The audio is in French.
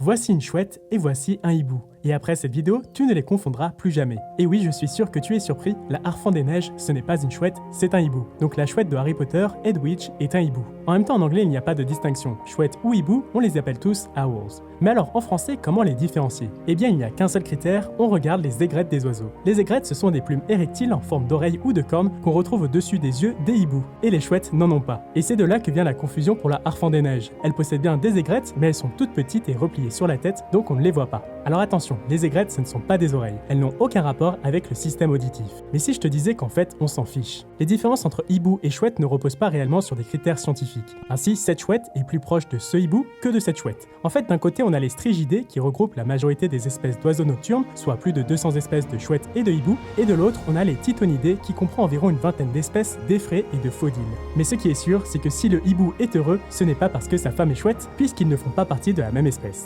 Voici une chouette et voici un hibou. Et après cette vidéo, tu ne les confondras plus jamais. Et oui, je suis sûr que tu es surpris, la Harfang des Neiges, ce n'est pas une chouette, c'est un hibou. Donc la chouette de Harry Potter, Hedwig, est un hibou. En même temps, en anglais, il n'y a pas de distinction. Chouette ou hibou, on les appelle tous owls. Mais alors, en français, comment les différencier? Eh bien, il n'y a qu'un seul critère, on regarde les aigrettes des oiseaux. Les aigrettes, ce sont des plumes érectiles en forme d'oreilles ou de cornes qu'on retrouve au-dessus des yeux des hiboux. Et les chouettes n'en ont pas. Et c'est de là que vient la confusion pour la Harfang des Neiges. Elles possèdent bien des aigrettes, mais elles sont toutes petites et repliées sur la tête, donc on ne les voit pas. Alors attention, les aigrettes, ce ne sont pas des oreilles. Elles n'ont aucun rapport avec le système auditif. Mais si je te disais qu'en fait, on s'en fiche? Les différences entre hibou et chouette ne reposent pas réellement sur des critères scientifiques. Ainsi, cette chouette est plus proche de ce hibou que de cette chouette. En fait, d'un côté, on a les strigidés qui regroupent la majorité des espèces d'oiseaux nocturnes, soit plus de 200 espèces de chouettes et de hiboux, et de l'autre, on a les titonidés qui comprend environ une vingtaine d'espèces d'effraies et de faudiles. Mais ce qui est sûr, c'est que si le hibou est heureux, ce n'est pas parce que sa femme est chouette, puisqu'ils ne font pas partie de la même espèce.